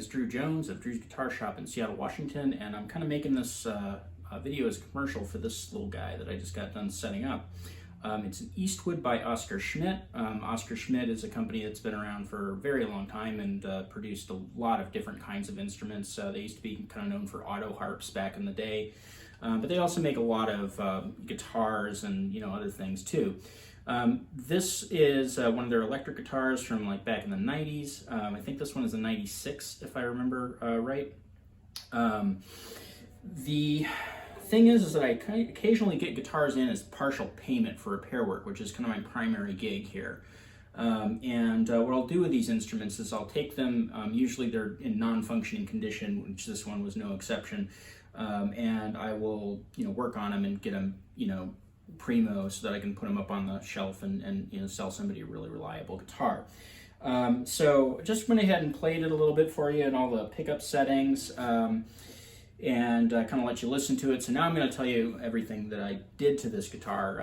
is Drew Jones of Drew's Guitar Shop in Seattle, Washington, and I'm kind of making this video as a commercial for this little guy that I just got done setting up. It's an Eastwood by Schmidt. Schmidt is a company that's been around for a very long time and produced a lot of different kinds of instruments. They used to be kind of known for auto harps back in the day, but they also make a lot of guitars and other things too. This is one of their electric guitars from like back in the 90s. I think this one is a 96 if I remember right. The thing is that I occasionally get guitars in as partial payment for repair work, which is kind of my primary gig here. What I'll do with these instruments is I'll take them, usually they're in non-functioning condition, which this one was no exception, and I will work on them and get them primo so that I can put them up on the shelf and sell somebody a really reliable guitar. So just went ahead and played it a little bit for you and all the pickup settings, and kind of let you listen to it. So now I'm going to tell you everything that I did to this guitar,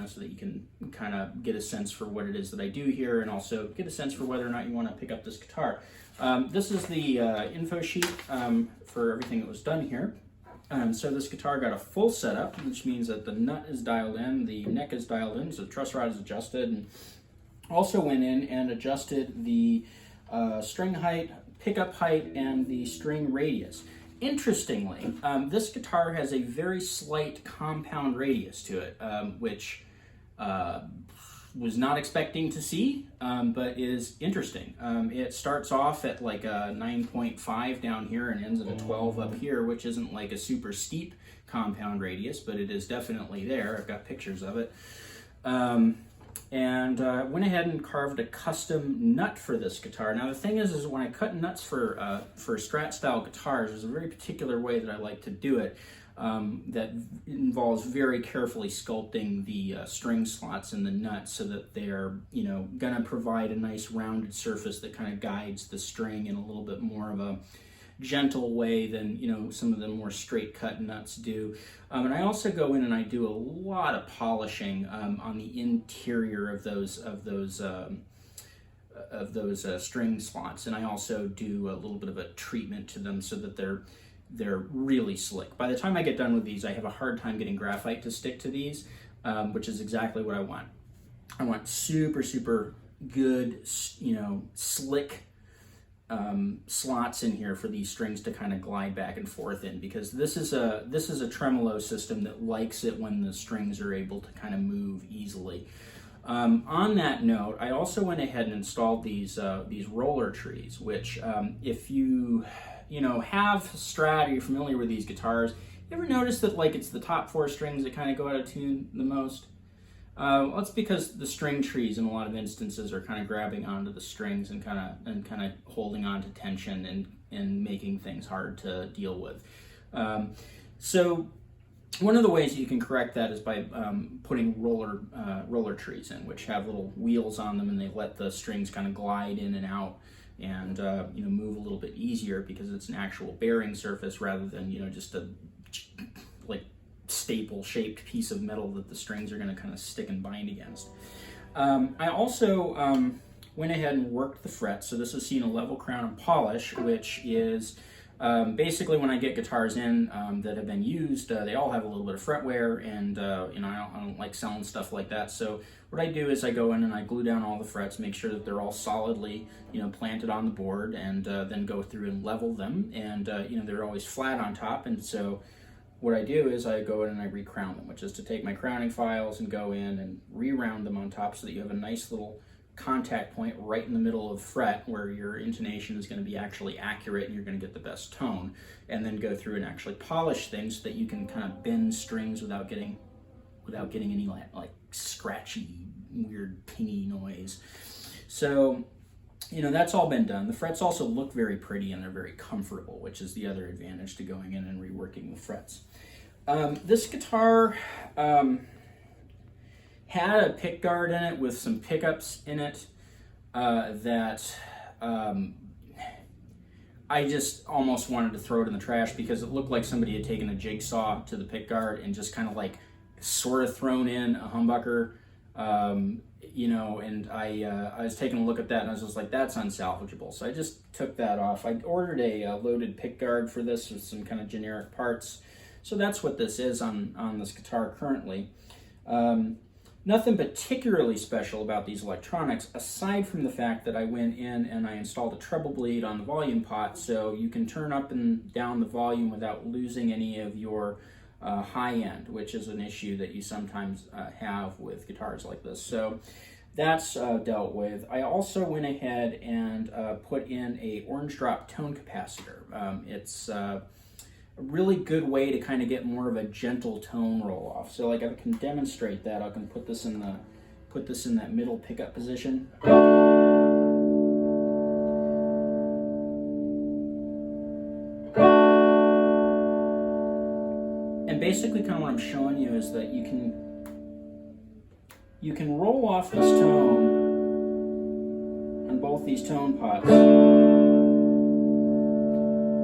so that you can kind of get a sense for what it is that I do here, and also get a sense for whether or not you want to pick up this guitar. This is the info sheet for everything that was done here. So this guitar got a full setup, which means that the nut is dialed in, the neck is dialed in, so the truss rod is adjusted, and also went in and adjusted the string height, pickup height, and the string radius. Interestingly, this guitar has a very slight compound radius to it, which was not expecting to see, but is interesting. It starts off at like a 9.5 down here and ends at a 12 up here, which isn't like a super steep compound radius, but it is definitely there. I've got pictures of it. And went ahead and carved a custom nut for this guitar. Now the thing is when I cut nuts for Strat style guitars, there's a very particular way that I like to do it. That involves very carefully sculpting the string slots in the nut so that they're, gonna provide a nice rounded surface that kind of guides the string in a little bit more of a gentle way than, some of the more straight cut nuts do. And I also go in and I do a lot of polishing on the interior of those string slots, and I also do a little bit of a treatment to them so that they're really slick. By the time I get done with these, I have a hard time getting graphite to stick to these, which is exactly what I want. I want super, super good, slick slots in here for these strings to kind of glide back and forth in, because this is a tremolo system that likes it when the strings are able to kind of move easily. On that note, I also went ahead and installed these roller trees, which if you have Strat or you're familiar with these guitars, you ever notice that like it's the top four strings that kind of go out of tune the most? Well, it's because the string trees in a lot of instances are kind of grabbing onto the strings and kind of holding on to tension and making things hard to deal with. So one of the ways you can correct that is by putting roller trees in, which have little wheels on them, and they let the strings kind of glide in and out and move a little bit easier because it's an actual bearing surface rather than just a like staple shaped piece of metal that the strings are going to kind of stick and bind against. I also went ahead and worked the frets. So this is seeing a level crown and polish, which is basically when I get guitars in that have been used, they all have a little bit of fret wear, and I don't like selling stuff like that. So what I do is I go in and I glue down all the frets, make sure that they're all solidly planted on the board, and then go through and level them, and they're always flat on top. And so what I do is I go in and I re-crown them, which is to take my crowning files and go in and re-round them on top so that you have a nice little contact point right in the middle of fret where your intonation is going to be actually accurate and you're going to get the best tone, and then go through and actually polish things so that you can kind of bend strings without getting any like scratchy, weird pingy noise. So that's all been done. The frets also look very pretty and they're very comfortable, which is the other advantage to going in and reworking the frets. This guitar had a pick guard in it with some pickups in it that I just almost wanted to throw it in the trash because it looked like somebody had taken a jigsaw to the pick guard and just kind of like sort of thrown in a humbucker You know, and I was taking a look at that and I was just like, that's unsalvageable. So I just took that off. I ordered a loaded pick guard for this with some kind of generic parts. So that's what this is on this guitar currently. Nothing particularly special about these electronics, aside from the fact that I went in and I installed a treble bleed on the volume pot, so you can turn up and down the volume without losing any of your high end, which is an issue that you sometimes have with guitars like this. So that's dealt with. I also went ahead and put in a orange drop tone capacitor. It's a really good way to kind of get more of a gentle tone roll off. So like I can demonstrate that. I can put this in that middle pickup position. And basically kind of what I'm showing you is that you can roll off this tone on both these tone pots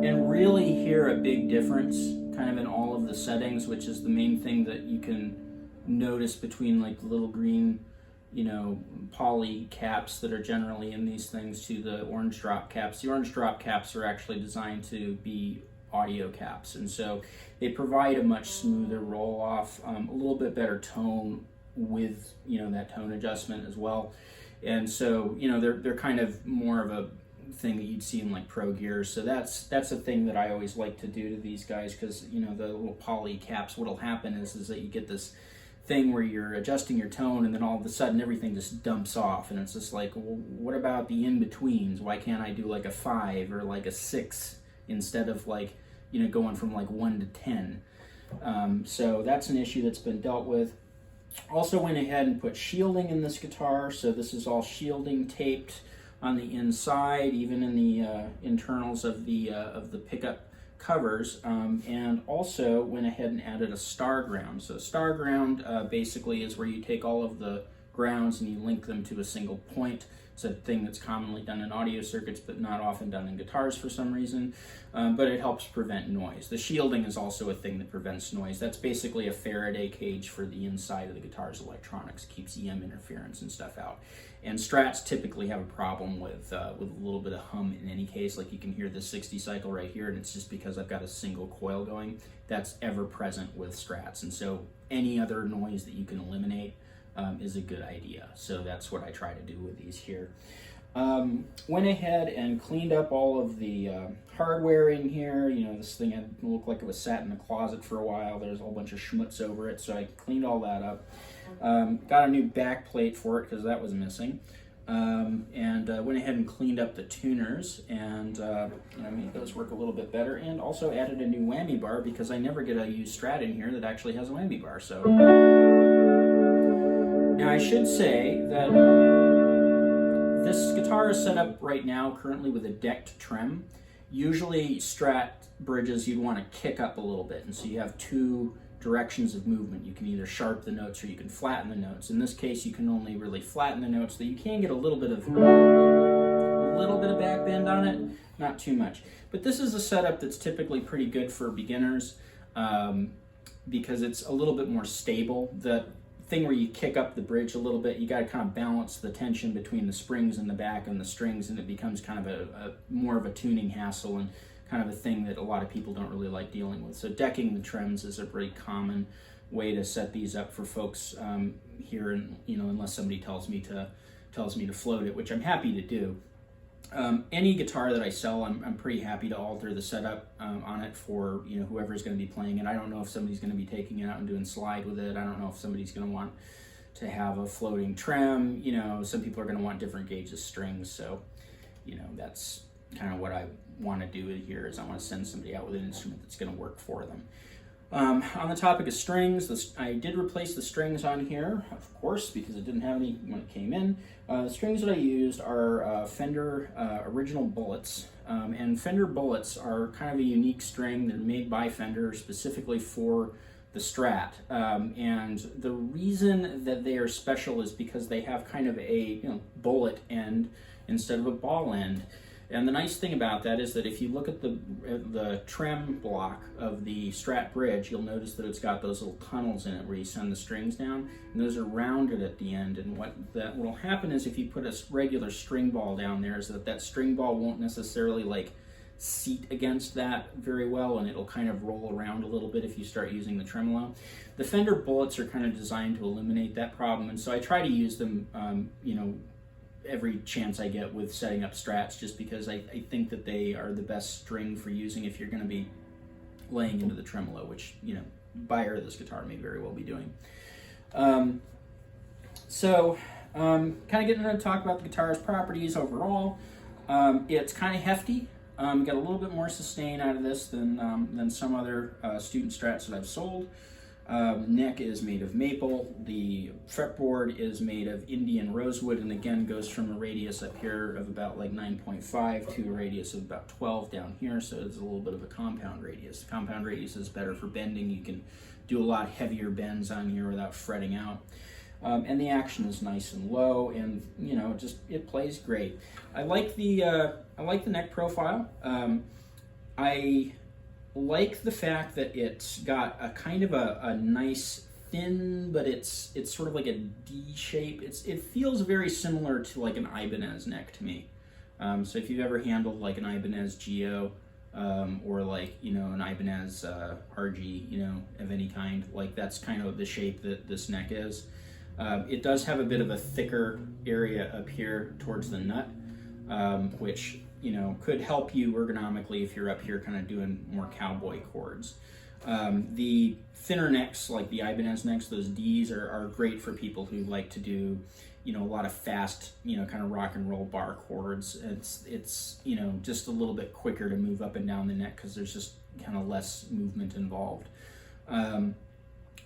and really hear a big difference kind of in all of the settings, which is the main thing that you can notice between like the little green, you know, poly caps that are generally in these things to the orange drop caps. The orange drop caps are actually designed to be audio caps, and so they provide a much smoother roll off, a little bit better tone with, you know, that tone adjustment as well. And so, you know, they're kind of more of a thing that you'd see in like pro gears. So that's a thing that I always like to do to these guys, because, you know, the little poly caps, what'll happen is that you get this thing where you're adjusting your tone and then all of a sudden everything just dumps off, and it's just like, well, what about the in-betweens? Why can't I do like a 5 or like a 6 instead of like, you know, going from like 1 to 10? So that's an issue that's been dealt with. Also went ahead and put shielding in this guitar, so this is all shielding taped on the inside, even in the internals of the pickup covers, and also went ahead and added a star ground. So star ground basically is where you take all of the grounds and you link them to a single point. It's a thing that's commonly done in audio circuits, but not often done in guitars for some reason, but it helps prevent noise. The shielding is also a thing that prevents noise. That's basically a Faraday cage for the inside of the guitar's electronics, keeps EM interference and stuff out. And Strats typically have a problem with a little bit of hum in any case. Like you can hear this 60 cycle right here, and it's just because I've got a single coil going. That's ever present with Strats, and so any other noise that you can eliminate is a good idea. So that's what I try to do with these here. Went ahead and cleaned up all of the hardware in here. You know, this thing had looked like it was sat in a closet for a while. There's a whole bunch of schmutz over it, so I cleaned all that up. Got a new back plate for it because that was missing. And went ahead and cleaned up the tuners and you know, made those work a little bit better, and also added a new whammy bar because I never get a used Strat in here that actually has a whammy bar. So now I should say that this guitar is set up right now currently with a decked trem. Usually Strat bridges you'd want to kick up a little bit, and so you have two directions of movement. You can either sharp the notes or you can flatten the notes. In this case, you can only really flatten the notes, so you can get a little bit of back bend on it, not too much. But this is a setup that's typically pretty good for beginners because it's a little bit more stable. The thing where you kick up the bridge a little bit, you got to kind of balance the tension between the springs in the back and the strings, and it becomes kind of a more of a tuning hassle and kind of a thing that a lot of people don't really like dealing with. So decking the trems is a pretty common way to set these up for folks here, and you know, unless somebody tells me to float it, which I'm happy to do. Any guitar that I sell, I'm pretty happy to alter the setup on it for, you know, whoever's going to be playing it. I don't know if somebody's going to be taking it out and doing slide with it. I don't know if somebody's going to want to have a floating trem. You know, some people are going to want different gauges strings. So, you know, that's kind of what I want to do here, is I want to send somebody out with an instrument that's going to work for them. On the topic of strings, I did replace the strings on here, of course, because it didn't have any when it came in. The strings that I used are Fender original bullets, and Fender bullets are kind of a unique string. They're made by Fender specifically for the Strat, and the reason that they are special is because they have kind of a bullet end instead of a ball end. And the nice thing about that is that if you look at the trem block of the Strat bridge, you'll notice that it's got those little tunnels in it where you send the strings down, and those are rounded at the end. And what will happen is if you put a regular string ball down there, is that string ball won't necessarily like seat against that very well, and it'll kind of roll around a little bit if you start using the tremolo. The Fender bullets are kind of designed to eliminate that problem, and so I try to use them, every chance I get with setting up Strats, just because I think that they are the best string for using if you're going to be laying into the tremolo, which, buyer of this guitar may very well be doing. Kind of getting to talk about the guitar's properties overall. It's kind of hefty. Got a little bit more sustain out of this than some other student Strats that I've sold. Neck is made of maple. The fretboard is made of Indian rosewood, and again goes from a radius up here of about like 9.5 to a radius of about 12 down here, so it's a little bit of a compound radius. The compound radius is better for bending. You can do a lot heavier bends on here without fretting out. And the action is nice and low, and it plays great. I like the neck profile. I like the fact that it's got a kind of a nice thin, but it's sort of like a D shape. It feels very similar to like an Ibanez neck to me. So if you've ever handled like an Ibanez Geo, or like an Ibanez RG, of any kind, like that's kind of the shape that this neck is. It does have a bit of a thicker area up here towards the nut, which could help you ergonomically if you're up here kind of doing more cowboy chords. The thinner necks, like the Ibanez necks, those Ds are great for people who like to do, a lot of fast, kind of rock and roll bar chords. It's just a little bit quicker to move up and down the neck because there's just kind of less movement involved.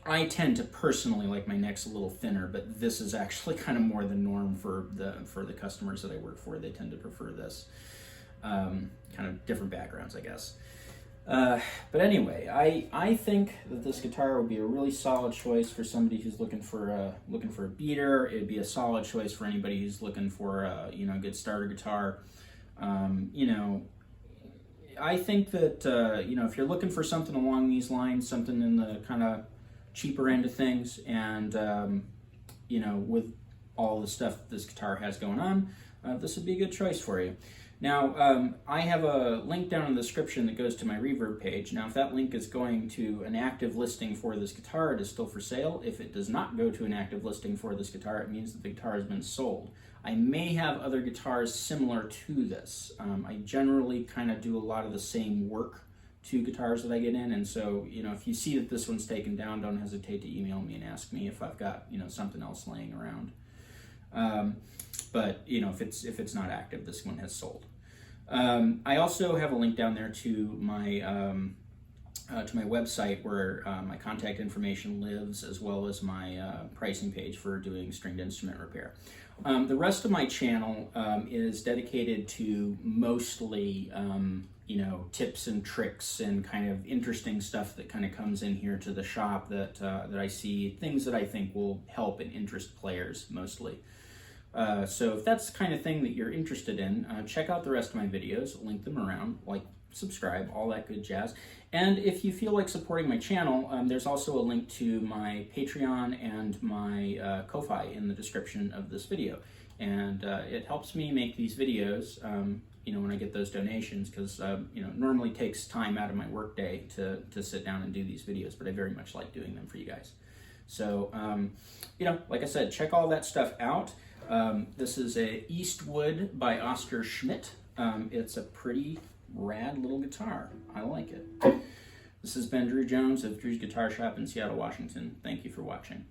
I tend to personally like my necks a little thinner, but this is actually kind of more the norm for the customers that I work for. They tend to prefer this. Kind of different backgrounds, I guess. But anyway, I think that this guitar would be a really solid choice for somebody who's looking for a beater. It'd be a solid choice for anybody who's looking for a good starter guitar. I think that if you're looking for something along these lines, something in the kind of cheaper end of things, and with all the stuff this guitar has going on, this would be a good choice for you. Now, I have a link down in the description that goes to my Reverb page. Now, if that link is going to an active listing for this guitar, it is still for sale. If it does not go to an active listing for this guitar, it means that the guitar has been sold. I may have other guitars similar to this. I generally kind of do a lot of the same work to guitars that I get in, and so if you see that this one's taken down, don't hesitate to email me and ask me if I've got something else laying around. But if it's not active, this one has sold. I also have a link down there to my website where my contact information lives, as well as my pricing page for doing stringed instrument repair. The rest of my channel is dedicated to mostly tips and tricks and kind of interesting stuff that kind of comes in here to the shop that I see, things that I think will help and interest players mostly. So if that's the kind of thing that you're interested in, check out the rest of my videos, link them around, like, subscribe, all that good jazz. And if you feel like supporting my channel, there's also a link to my Patreon and my Ko-Fi in the description of this video. And it helps me make these videos, when I get those donations, because, it normally takes time out of my workday to sit down and do these videos, but I very much like doing them for you guys. So, like I said, check all that stuff out. This is a Eastwood by Schmidt. It's a pretty rad little guitar. I like it. This has been Drew Jones of Drew's Guitar Shop in Seattle, Washington. Thank you for watching.